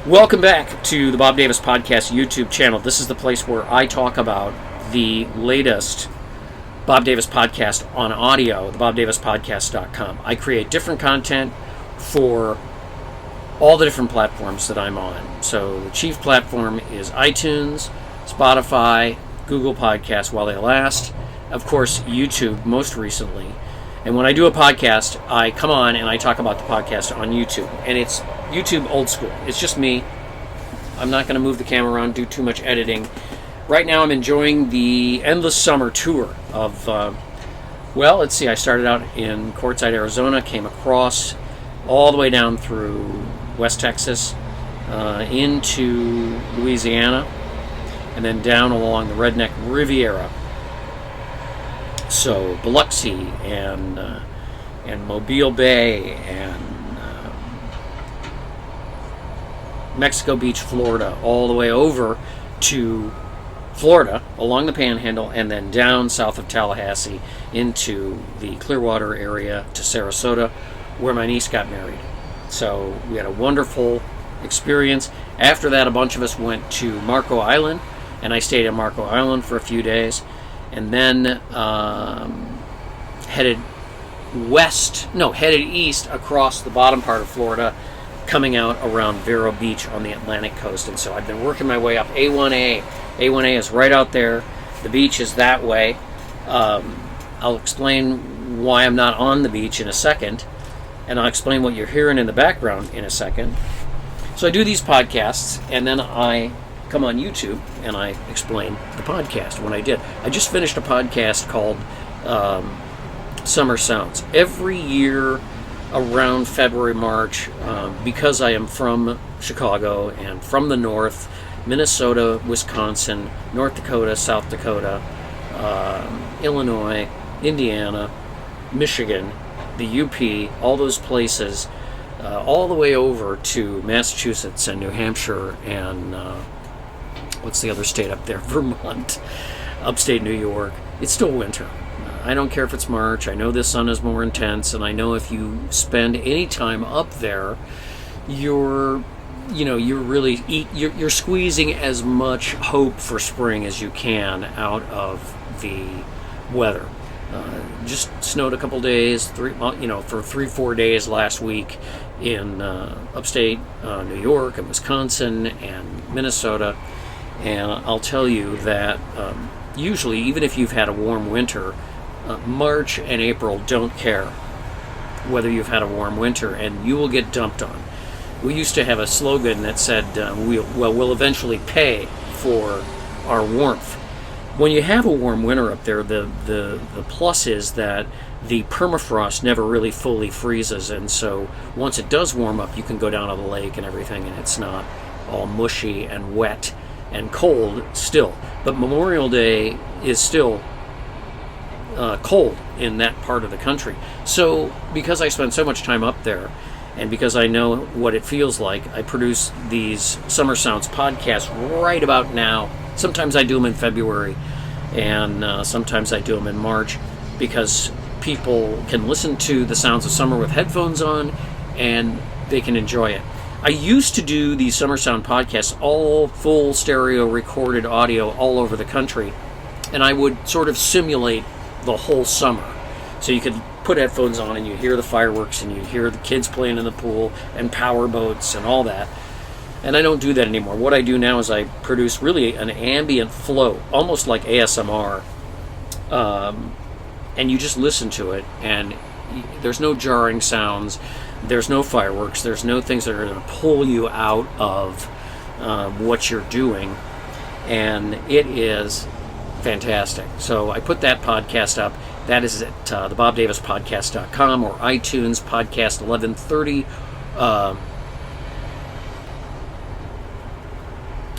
Welcome back to the Bob Davis Podcast YouTube channel. This is the place where I talk about the latest Bob Davis podcast on audio, thebobdavispodcast.com. I create different content for all the different platforms that I'm on. So the chief platform is iTunes, Spotify, Google Podcasts while they last, of course YouTube most recently. And when I do a podcast, I come on and I talk about the podcast on YouTube. And it's YouTube old school. It's just me. I'm not going to move the camera around, do too much editing. Right now I'm enjoying the endless summer tour of, let's see, I started out in Quartzsite, Arizona, came across all the way down through West Texas, into Louisiana, and then down along the Redneck Riviera. So Biloxi and Mobile Bay and Mexico Beach, Florida, all the way over to Florida along the Panhandle, and then down south of Tallahassee into the Clearwater area to Sarasota, where my niece got married. So we had a wonderful experience. After that, a bunch of us went to Marco Island, and I stayed in Marco Island for a few days. And then headed east across the bottom part of Florida, coming out around Vero Beach on the Atlantic coast. And so I've been working my way up A1A. A1A is right out there. The beach is that way. I'll explain why I'm not on the beach in a second, and I'll explain what you're hearing in the background in a second. So I do these podcasts, and then I come on YouTube and I explain the podcast when I did. I just finished a podcast called Summer Sounds. Every year around February, March, because I am from Chicago and from the north, Minnesota, Wisconsin, North Dakota, South Dakota, Illinois, Indiana, Michigan, the UP, all those places, all the way over to Massachusetts and New Hampshire and what's the other state up there? Vermont, upstate New York. It's still winter. I don't care if it's March. I know the sun is more intense, and I know if you spend any time up there, you're squeezing as much hope for spring as you can out of the weather. Just snowed a couple days, for 3-4 days last week in upstate New York and Wisconsin and Minnesota. And I'll tell you that usually, even if you've had a warm winter, March and April don't care whether you've had a warm winter, and you will get dumped on. We used to have a slogan that said, we'll eventually pay for our warmth. When you have a warm winter up there, the plus is that the permafrost never really fully freezes, and so once it does warm up, you can go down to the lake and everything, and it's not all mushy and wet and cold still. But Memorial Day is still cold in that part of the country. So because I spend so much time up there, and because I know what it feels like, I produce these Summer Sounds podcasts right about now. Sometimes I do them in February, and sometimes I do them in March, because people can listen to the sounds of summer with headphones on, and they can enjoy it. I used to do these Summer Sound podcasts, all full stereo recorded audio all over the country, and I would sort of simulate the whole summer. So you could put headphones on and you hear the fireworks and you hear the kids playing in the pool and power boats and all that. And I don't do that anymore. What I do now is I produce really an ambient flow, almost like ASMR, and you just listen to it, and there's no jarring sounds, there's no fireworks, there's no things that are going to pull you out of what you're doing, and it is fantastic. So I put that podcast up. That is at thebobdavispodcast.com or iTunes podcast 1130.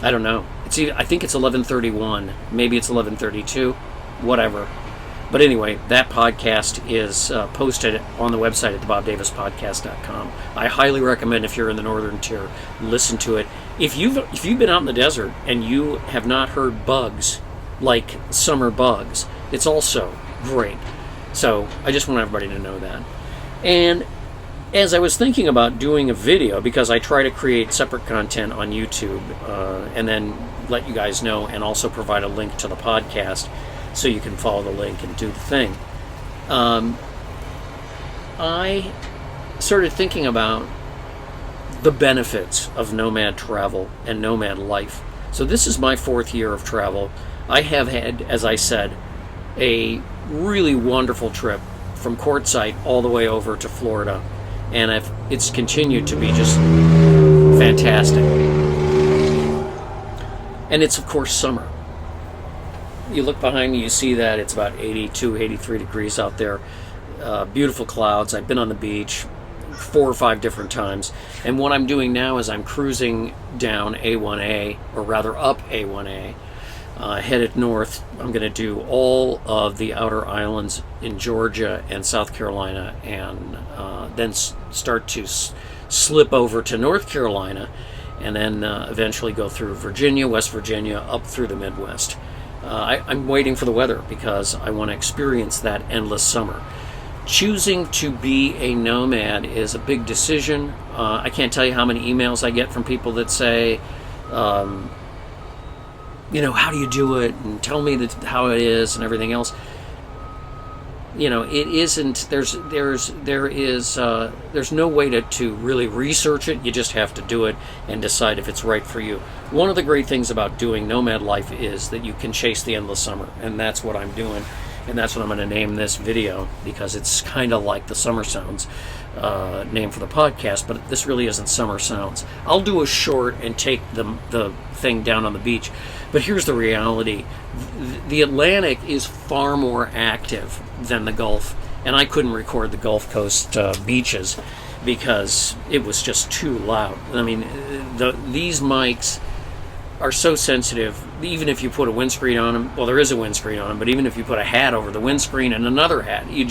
I don't know. I think it's 1131. Maybe it's 1132. Whatever. But anyway, that podcast is posted on the website at thebobdavispodcast.com. I highly recommend, if you're in the northern tier, listen to it. If you've been out in the desert and you have not heard bugs like summer bugs, it's also great. So I just want everybody to know that. And as I was thinking about doing a video, because I try to create separate content on YouTube and then let you guys know, and also provide a link to the podcast so you can follow the link and do the thing. I started thinking about the benefits of nomad travel and nomad life. So this is my 4th year of travel. I have had, as I said, a really wonderful trip from Quartzsite all the way over to Florida, and it's continued to be just fantastic. And it's, of course, summer. You look behind me, you see that it's about 82, 83 degrees out there. Beautiful clouds. I've been on the beach 4 or 5 different times. And what I'm doing now is I'm cruising down A1A, or rather up A1A, headed north. I'm going to do all of the outer islands in Georgia and South Carolina, and then start to slip over to North Carolina, and then eventually go through Virginia, West Virginia, up through the Midwest. I'm waiting for the weather because I want to experience that endless summer. Choosing to be a nomad is a big decision. I can't tell you how many emails I get from people that say, how do you do it? And tell me how it is and everything else. It isn't. There's no way to really research it. You just have to do it and decide if it's right for you. One of the great things about doing nomad life is that you can chase the endless summer, and that's what I'm doing. And that's what I'm going to name this video, because it's kind of like the Summer Sounds name for the podcast, but this really isn't Summer Sounds. I'll do a short and take the thing down on the beach, but here's the reality. The Atlantic is far more active than the Gulf, and I couldn't record the Gulf Coast beaches because it was just too loud. I mean, these mics are so sensitive. Even if you put a windscreen on them, well, there is a windscreen on them, but even if you put a hat over the windscreen and another hat, you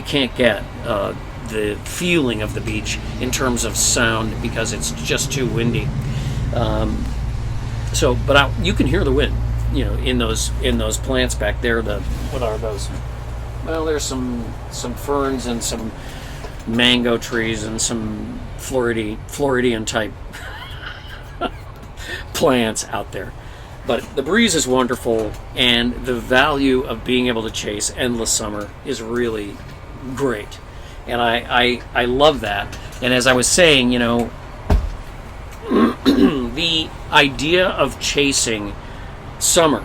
can't get the feeling of the beach in terms of sound, because it's just too windy. But you can hear the wind, in those plants back there. What are those? Well, there's some ferns and some mango trees and some Floridian type plants out there. But the breeze is wonderful, and the value of being able to chase endless summer is really great. And I love that. And as I was saying, the idea of chasing summer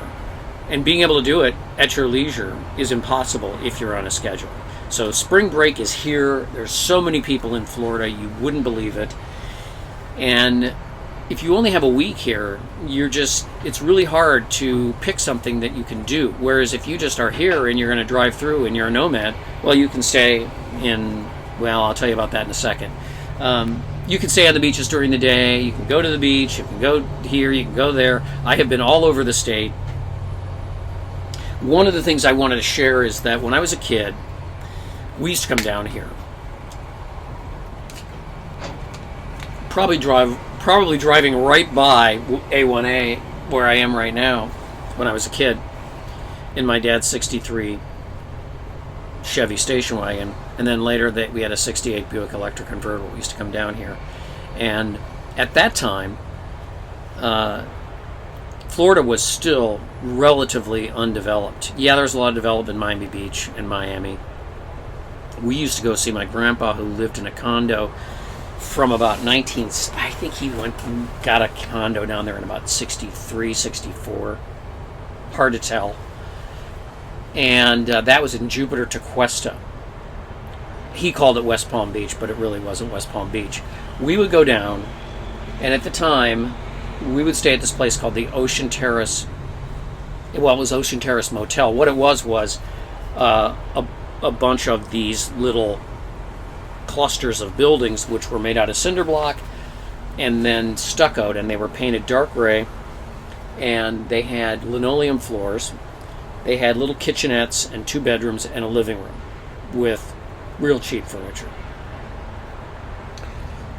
and being able to do it at your leisure is impossible if you're on a schedule. So spring break is here. There's so many people in Florida, you wouldn't believe it. And if you only have a week here, it's really hard to pick something that you can do. Whereas if you just are here and you're going to drive through and you're a nomad, well, you can stay I'll tell you about that in a second. You can stay on the beaches during the day. You can go to the beach. You can go here. You can go there. I have been all over the state. One of the things I wanted to share is that when I was a kid, we used to come down here. Probably driving right by A1A, where I am right now, when I was a kid, in my dad's 63 Chevy station wagon. And then later we had a 68 Buick Electric convertible. We used to come down here. And at that time, Florida was still relatively undeveloped. Yeah, there's a lot of development in Miami Beach and Miami. We used to go see my grandpa, who lived in a condo from about I think he got a condo down there in about 63, 64. Hard to tell. And that was in Jupiter Tequesta. He called it West Palm Beach, but it really wasn't West Palm Beach. We would go down, and at the time, we would stay at this place called the Ocean Terrace. Well, it was Ocean Terrace Motel. What it was a bunch of these little clusters of buildings which were made out of cinder block and then stuccoed, and they were painted dark gray, and they had linoleum floors. They had little kitchenettes and 2 bedrooms and a living room with real cheap furniture.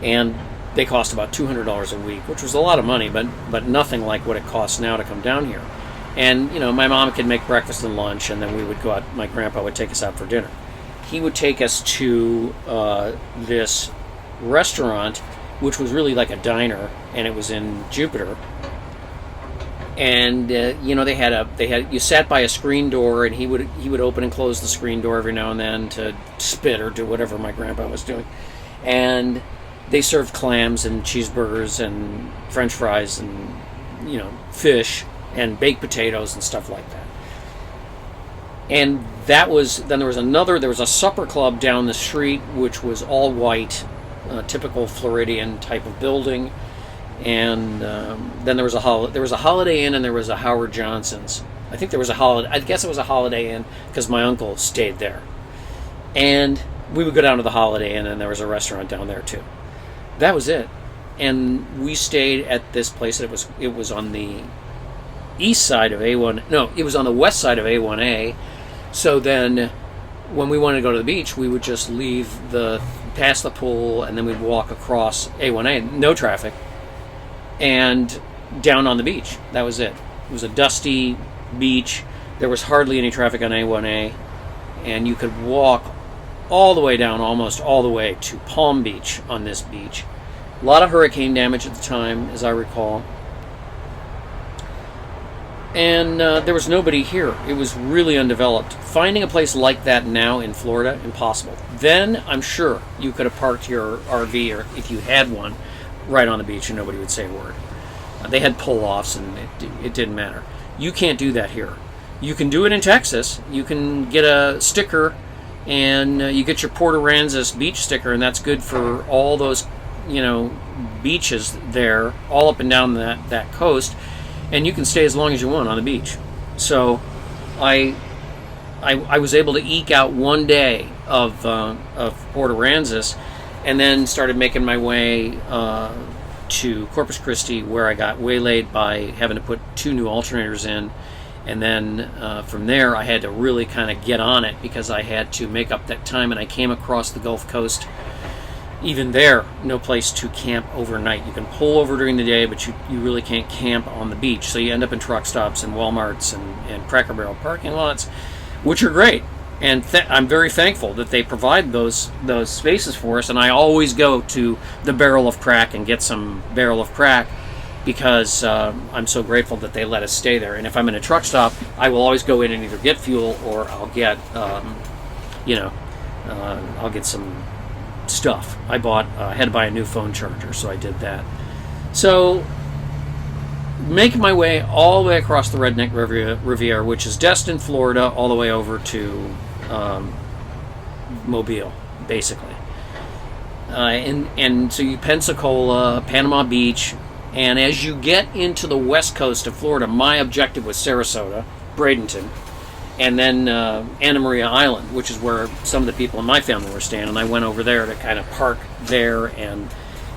And they cost about $200 a week, which was a lot of money, but nothing like what it costs now to come down here. And, my mom could make breakfast and lunch, and then we would go out. My grandpa would take us out for dinner. he would take us to this restaurant, which was really like a diner, and it was in Jupiter. And they had you sat by a screen door, and he would open and close the screen door every now and then to spit or do whatever my grandpa was doing. And they served clams and cheeseburgers and French fries and fish and baked potatoes and stuff like that. And there was a supper club down the street, which was all white, typical Floridian type of building. And then there was a Holiday Inn, and there was a Howard Johnson's. I guess it was a Holiday Inn because my uncle stayed there. And we would go down to the Holiday Inn, and there was a restaurant down there too. That was it. And we stayed at this place. It was on the east side of A1. No, it was on the west side of A1A. So then, when we wanted to go to the beach, we would just leave past the pool, and then we'd walk across A1A, no traffic, and down on the beach. That was it. It was a dusty beach. There was hardly any traffic on A1A, and you could walk all the way down, almost all the way to Palm Beach on this beach. A lot of hurricane damage at the time, as I recall. And there was nobody here. It was really undeveloped. Finding a place like that now in Florida, impossible. Then, I'm sure you could have parked your RV, or if you had one, right on the beach and nobody would say a word. They had pull-offs, and it didn't matter. You can't do that here. You can do it in Texas. You can get a sticker, and you get your Port Aransas beach sticker, and that's good for all those, beaches there, all up and down that coast. And you can stay as long as you want on the beach. So I was able to eke out one day of Port Aransas, and then started making my way to Corpus Christi, where I got waylaid by having to put 2 new alternators in. And then from there, I had to really kind of get on it, because I had to make up that time, and I came across the Gulf Coast. Even there, no place to camp overnight. You can pull over during the day, but you really can't camp on the beach. So you end up in truck stops and Walmarts and Cracker Barrel parking lots, which are great. And I'm very thankful that they provide those spaces for us. And I always go to the Barrel of Crack and get some Barrel of Crack, because I'm so grateful that they let us stay there. And if I'm in a truck stop, I will always go in and either get fuel, or I'll get, I'll get some stuff. I had to buy a new phone charger, so I did that. So, making my way all the way across the Redneck Riviera, which is Destin, Florida, all the way over to Mobile, basically. And so you Pensacola, Panama Beach, and as you get into the west coast of Florida, my objective was Sarasota, Bradenton, and then Anna Maria Island, which is where some of the people in my family were staying, and I went over there to kind of park there and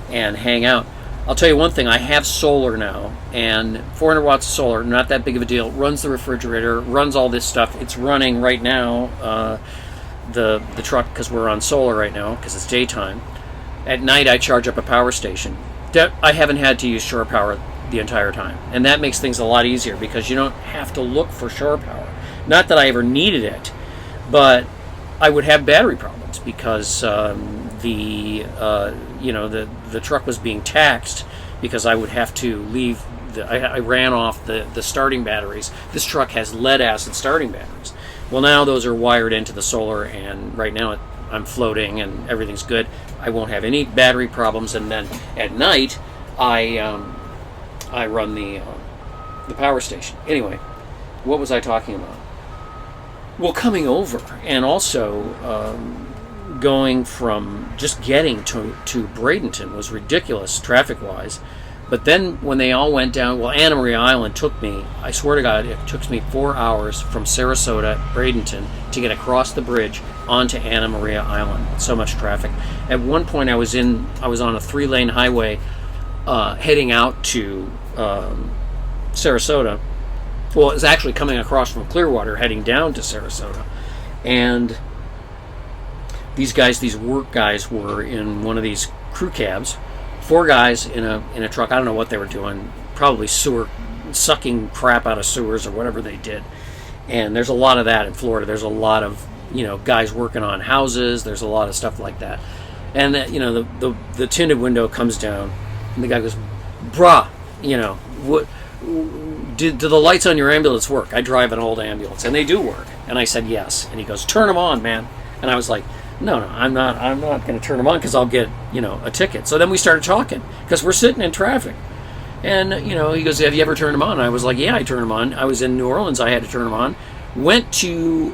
hang out. I'll tell you one thing, I have solar now, and 400 watts of solar, not that big of a deal, runs the refrigerator, runs all this stuff. It's running right now, the truck, because we're on solar right now, because it's daytime. At night, I charge up a power station. I haven't had to use shore power the entire time, and that makes things a lot easier, because you don't have to look for shore power. Not that I ever needed it, but I would have battery problems, because the truck was being taxed, because I would have to leave. I ran off the starting batteries. This truck has lead acid starting batteries. Well, now those are wired into the solar, and right now I'm floating and everything's good. I won't have any battery problems, and then at night I run the power station. Anyway, what was I talking about? Well, coming over, and also going from just getting to Bradenton was ridiculous traffic-wise. But then when they all went down, well, Anna Maria Island took me, I swear to God, it took me 4 hours from Sarasota, Bradenton, to get across the bridge onto Anna Maria Island. So much traffic. At one point I was on a 3-lane highway heading out to Sarasota. Well, it was actually coming across from Clearwater, heading down to Sarasota. And these work guys were in one of these crew cabs. 4 guys in a truck. I don't know what they were doing. Probably sucking crap out of sewers or whatever they did. And there's a lot of that in Florida. There's a lot of guys working on houses. There's a lot of stuff like that. And the tinted window comes down, and the guy goes, "Brah, what? Do the lights on your ambulance work?" I drive an old ambulance, and they do work. And I said yes. And he goes, "Turn them on, man." And I was like, No, I'm not going to turn them on because I'll get a ticket. So then we started talking because we're sitting in traffic, and he goes, "Have you ever turned them on?" And I was like, "Yeah, I turned them on. I was in New Orleans. I had to turn them on. Went to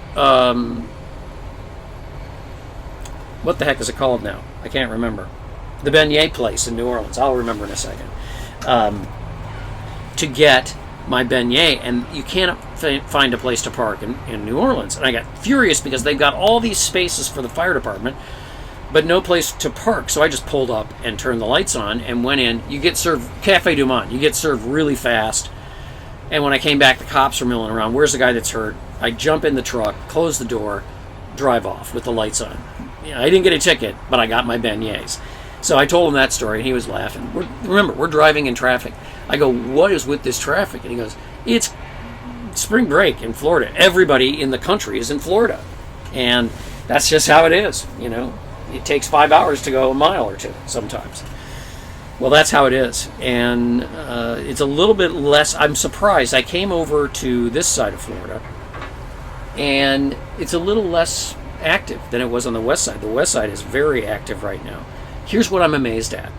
what the heck is it called now? I can't remember. The beignet place in New Orleans. I'll remember in a second. To get my beignet, and you can't find a place to park in New Orleans. And I got furious because they've got all these spaces for the fire department, but no place to park. So I just pulled up and turned the lights on and went in. You get served Cafe Du Monde. You get served really fast. And when I came back, the cops are milling around. Where's the guy that's hurt? I jump in the truck, close the door, drive off with the lights on. I didn't get a ticket, but I got my beignets. So I told him that story, and he was laughing. Remember, we're driving in traffic. I go, "What is with this traffic?" And he goes, "It's spring break in Florida. Everybody in the country is in Florida. And that's just how it is. It takes 5 hours to go a mile or two sometimes." Well, that's how it is. And it's a little bit less. I'm surprised. I came over to this side of Florida, and it's a little less active than it was on the west side. The west side is very active right now. Here's what I'm amazed at.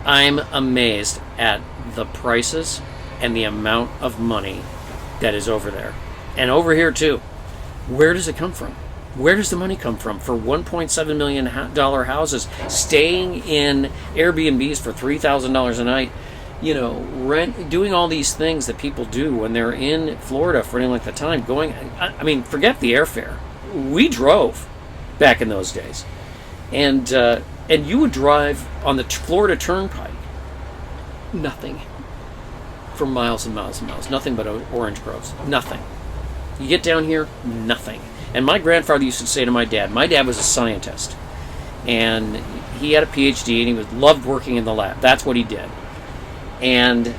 I'm amazed at the prices and the amount of money that is over there. And over here too. Where does it come from? Where does the money come from for $1.7 million houses, staying in Airbnbs for $3,000 a night, rent, doing all these things that people do when they're in Florida for any length of time, forget the airfare. We drove back in those days. And you would drive on the Florida Turnpike, nothing, for miles and miles and miles, nothing but orange groves, nothing. You get down here, nothing. And my grandfather used to say to my dad was a scientist, and he had a PhD, and he loved working in the lab. That's what he did. And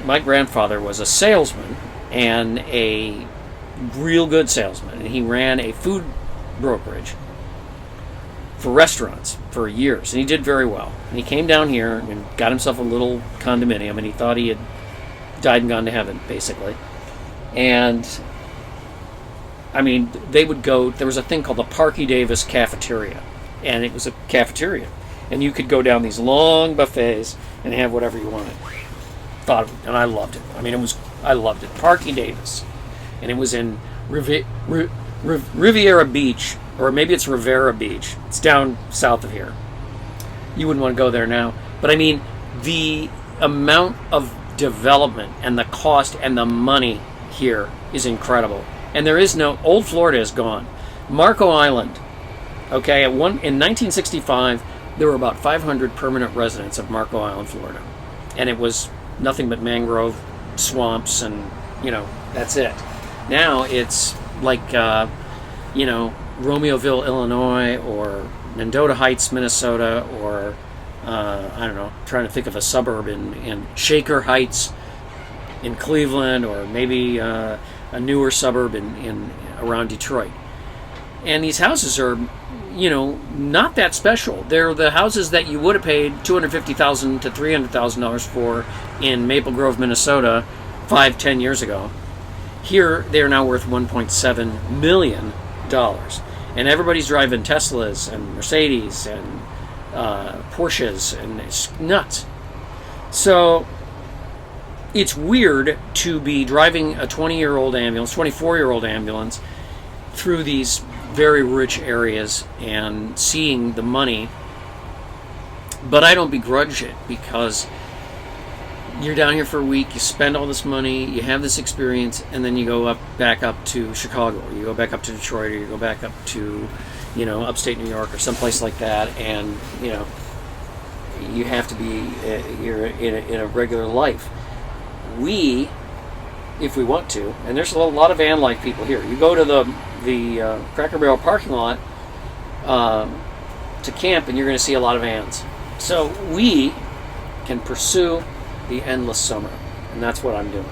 my grandfather was a salesman, and a real good salesman, and he ran a food brokerage for restaurants for years, and he did very well. And he came down here and got himself a little condominium, and he thought he had died and gone to heaven, basically. And they would go, there was a thing called the Parky Davis Cafeteria, and it was a cafeteria, and you could go down these long buffets and have whatever you wanted. And I loved it. I loved it. Parky Davis, and it was in Riviera Beach, or maybe it's Rivera Beach. It's down south of here. You wouldn't want to go there now. But the amount of development and the cost and the money here is incredible. And there is old Florida is gone. Marco Island, okay, in 1965, there were about 500 permanent residents of Marco Island, Florida. And it was nothing but mangrove swamps, and, that's it. Now it's like, Romeoville, Illinois, or Mendota Heights, Minnesota, or trying to think of a suburb in Shaker Heights in Cleveland, or maybe a newer suburb in around Detroit. And these houses are, not that special. They're the houses that you would have paid $250,000 to $300,000 for in Maple Grove, Minnesota, 5-10 years ago. Here, they are now worth $1.7 million. And everybody's driving Teslas and Mercedes and Porsches, and it's nuts. So it's weird to be driving a 24-year-old ambulance through these very rich areas and seeing the money. But I don't begrudge it, because you're down here for a week, you spend all this money, you have this experience, and then you go back up to Chicago, or you go back up to Detroit, or you go back up to, upstate New York, or someplace like that, and, you have to be you're in a regular life. We, if we want to, and there's a lot of van life people here. You go to the Cracker Barrel parking lot to camp, and you're going to see a lot of vans. So we can pursue the endless summer, and that's what I'm doing.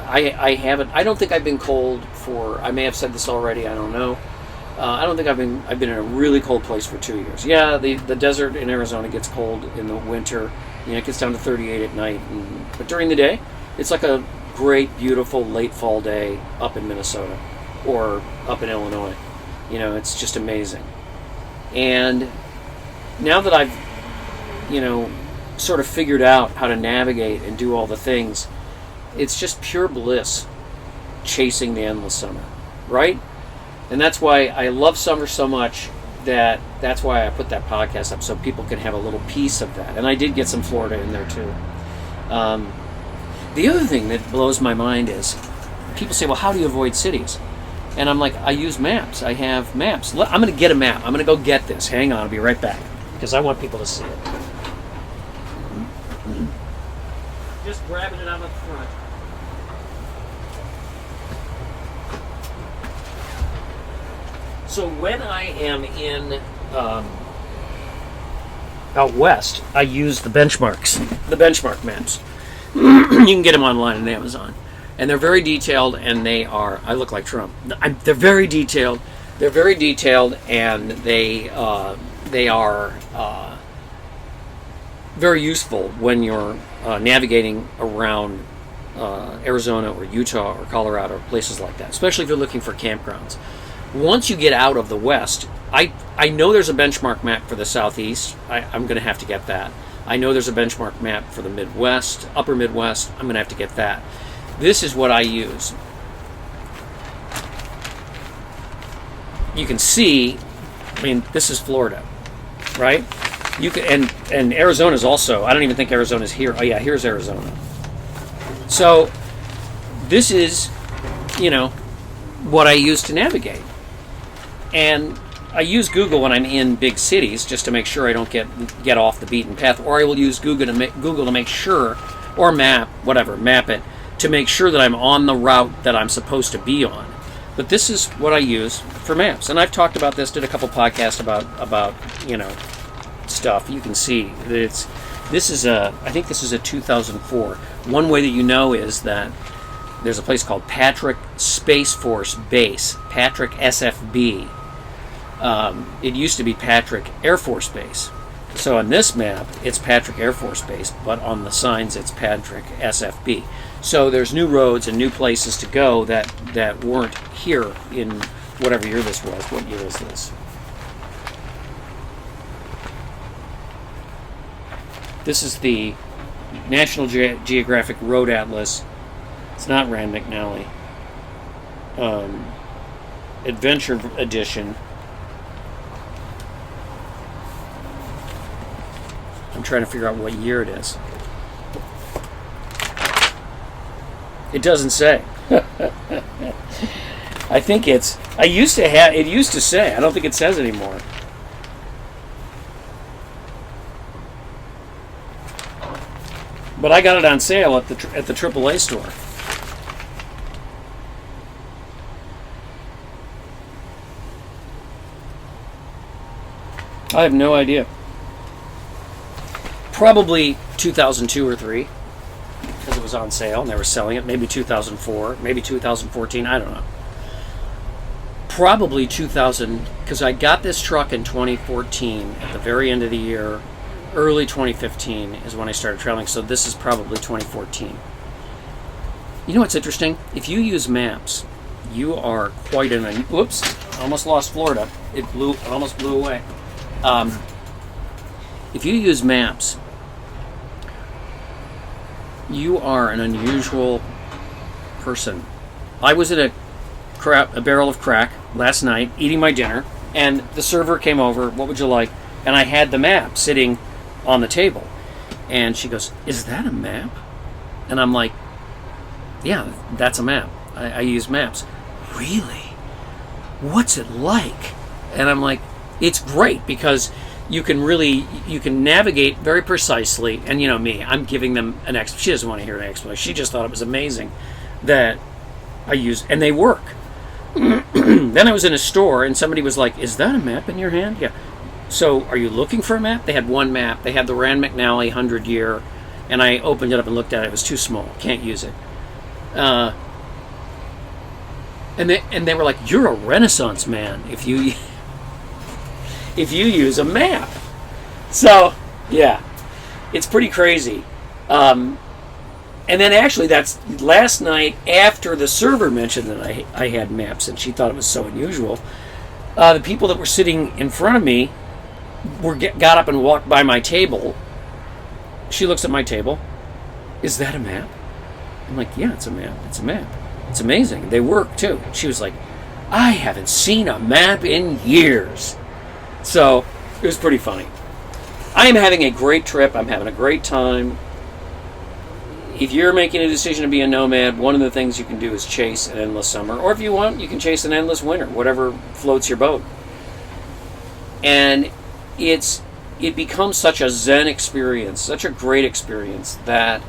I don't think I've been cold for, I may have said this already, I don't know. I don't think I've been in a really cold place for 2 years. Yeah, the desert in Arizona gets cold in the winter. It gets down to 38 at night. But during the day, it's like a great, beautiful late fall day up in Minnesota or up in Illinois. It's just amazing. And now that I've, sort of figured out how to navigate and do all the things, it's just pure bliss chasing the endless summer, right? And that's why I love summer so much that's why I put that podcast up, so people can have a little piece of that. And I did get some Florida in there too. The other thing that blows my mind is people say, well, how do you avoid cities? And I'm like, I use maps. I have maps. I'm going to get a map. I'm going to go get this. Hang on, I'll be right back, because I want people to see it. Just grabbing it out of the front. So when I am in out west, I use the benchmark maps. You can get them online on Amazon, and they're very detailed. And I look like Trump. They're very detailed. And they are very useful when you're navigating around Arizona or Utah or Colorado or places like that, especially if you're looking for campgrounds. Once you get out of the West, I know there's a benchmark map for the Southeast. I'm going to have to get that. I know there's a benchmark map for the Midwest, Upper Midwest. I'm going to have to get that. This is what I use. You can see, this is Florida, right? You can, and Arizona's also, I don't even think Arizona's here. Oh yeah, here's Arizona. So this is, what I use to navigate. And I use Google when I'm in big cities just to make sure I don't get off the beaten path, or I will use Google to make sure, or map it to make sure that I'm on the route that I'm supposed to be on. But this is what I use for maps, and I've talked about this. Did a couple podcasts about stuff. You can see that I think this is a 2004. One way that you know is that there's a place called Patrick Space Force Base, Patrick SFB. It used to be Patrick Air Force Base. So on this map, it's Patrick Air Force Base, but on the signs, it's Patrick SFB. So there's new roads and new places to go that weren't here in whatever year this was. What year is this? This is the National Geographic Road Atlas. It's not Rand McNally. Adventure Edition. I'm trying to figure out what year it is. It doesn't say. I think it used to say. I don't think it says anymore. But I got it on sale at the AAA store. I have no idea. Probably 2002 or 3, because it was on sale and they were selling it. Maybe 2004, maybe 2014. I don't know. Probably 2000, because I got this truck in 2014 at the very end of the year. Early 2015 is when I started traveling, so this is probably 2014. You know what's interesting? If you use maps, you are quite an... Whoops, almost lost Florida. It almost blew away. If you use maps, you are an unusual person. I was at a barrel of crack last night, eating my dinner, and the server came over, what would you like? And I had the map sitting on the table. And she goes, is that a map? And I'm like, yeah, that's a map. I use maps. Really? What's it like? And I'm like, it's great, because you can navigate very precisely. And me, I'm giving them an explanation. She doesn't want to hear an explanation. She just thought it was amazing that I use, and they work. Then I was in a store and somebody was like, is that a map in your hand? Yeah. So are you looking for a map? They had one map. They had the Rand McNally 100 year, and I opened it up and looked at it. It was too small. Can't use it. And And they were like, "You're a Renaissance man if you use a map." So yeah, it's pretty crazy. And then actually, that's last night after the server mentioned that I had maps, and she thought it was so unusual. The people that were sitting in front of me got up and walked by my table. She looks at my table. "Is that a map?" I'm like, "Yeah, it's a map. It's a map. It's amazing. They work too." She was like, "I haven't seen a map in years." So it was pretty funny. I am having a great trip. I'm having a great time. If you're making a decision to be a nomad, one of the things you can do is chase an endless summer. Or if you want, you can chase an endless winter, whatever floats your boat. And it becomes such a zen experience, such a great experience that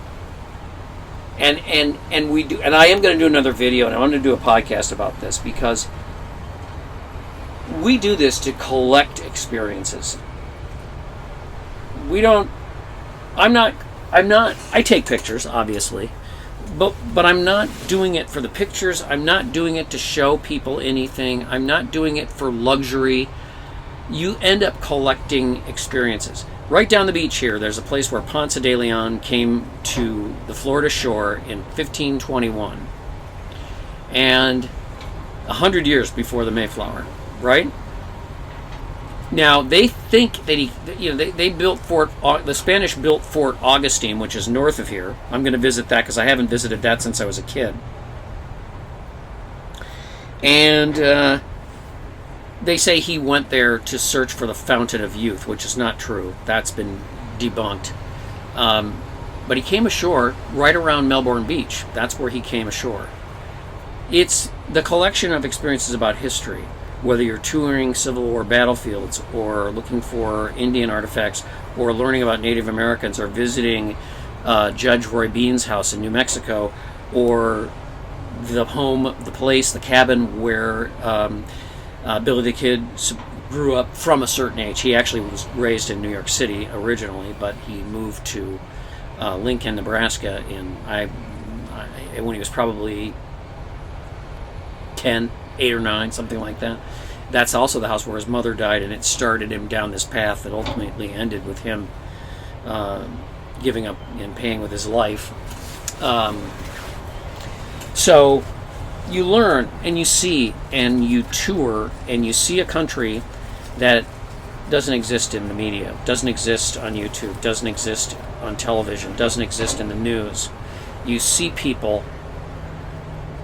and we do, and I am going to do another video, and I want to do a podcast about this, because we do this to collect experiences. I take pictures, obviously, but I'm not doing it for the pictures. I'm not doing it to show people anything. I'm not doing it for luxury. You end up collecting experiences. Right down the beach here, there's a place where Ponce de Leon came to the Florida shore in 1521, and 100 years before the Mayflower, right? Now, they think that they built the Spanish built Fort Augustine, which is north of here. I'm going to visit that because I haven't visited that since I was a kid. And they say he went there to search for the Fountain of Youth, which is not true. That's been debunked. But he came ashore right around Melbourne Beach. That's where he came ashore. It's the collection of experiences about history. Whether you're touring Civil War battlefields, or looking for Indian artifacts, or learning about Native Americans, or visiting Judge Roy Bean's house in New Mexico, or the cabin where Billy the Kid grew up from a certain age. He actually was raised in New York City originally, but he moved to Lincoln, Nebraska when he was probably 8 or 9, something like that. That's also the house where his mother died, and it started him down this path that ultimately ended with him giving up and paying with his life. So you learn and you see and you tour and you see a country that doesn't exist in the media, doesn't exist on YouTube, doesn't exist on television, doesn't exist in the news. You see people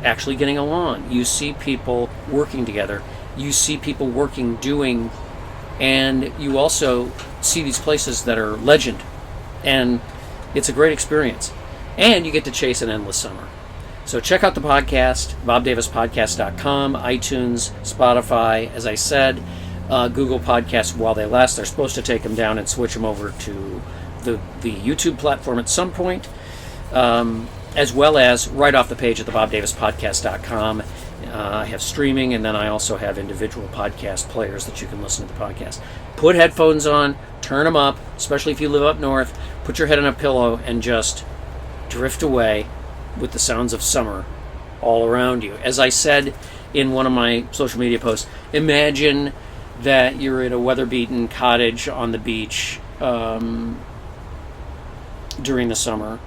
actually getting along. You see people working together. You see people doing, and you also see these places that are legend. And it's a great experience. And you get to chase an endless summer. So check out the podcast, bobdavispodcast.com, iTunes, Spotify. As I said, Google Podcasts while they last. They're supposed to take them down and switch them over to the YouTube platform at some point. As well as right off the page at the bobdavispodcast.com. I have streaming, and then I also have individual podcast players that you can listen to the podcast. Put headphones on, turn them up, especially if you live up north. Put your head on a pillow and just drift away with the sounds of summer all around you. As I said in one of my social media posts, imagine that you're in a weather-beaten cottage on the beach during the summer,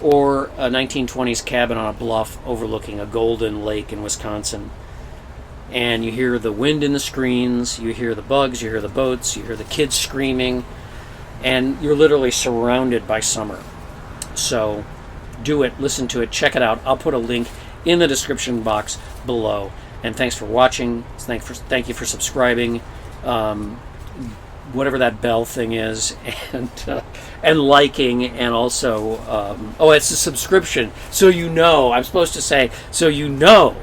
or a 1920s cabin on a bluff overlooking a golden lake in Wisconsin. And you hear the wind in the screens, you hear the bugs, you hear the boats, you hear the kids screaming, and you're literally surrounded by summer. So do it, listen to it, check it out. I'll put a link in the description box below. And thanks for watching. Thank you for subscribing. Whatever that bell thing is, and liking, and also it's a subscription, so you know. I'm supposed to say so you know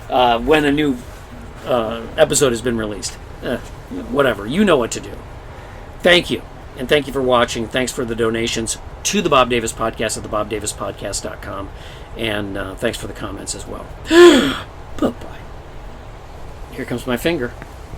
when a new episode has been released. Whatever, you know what to do. Thank you, and thank you for watching. Thanks for the donations to the Bob Davis Podcast at thebobdavispodcast.com, and thanks for the comments as well. Bye-bye. Here comes my finger.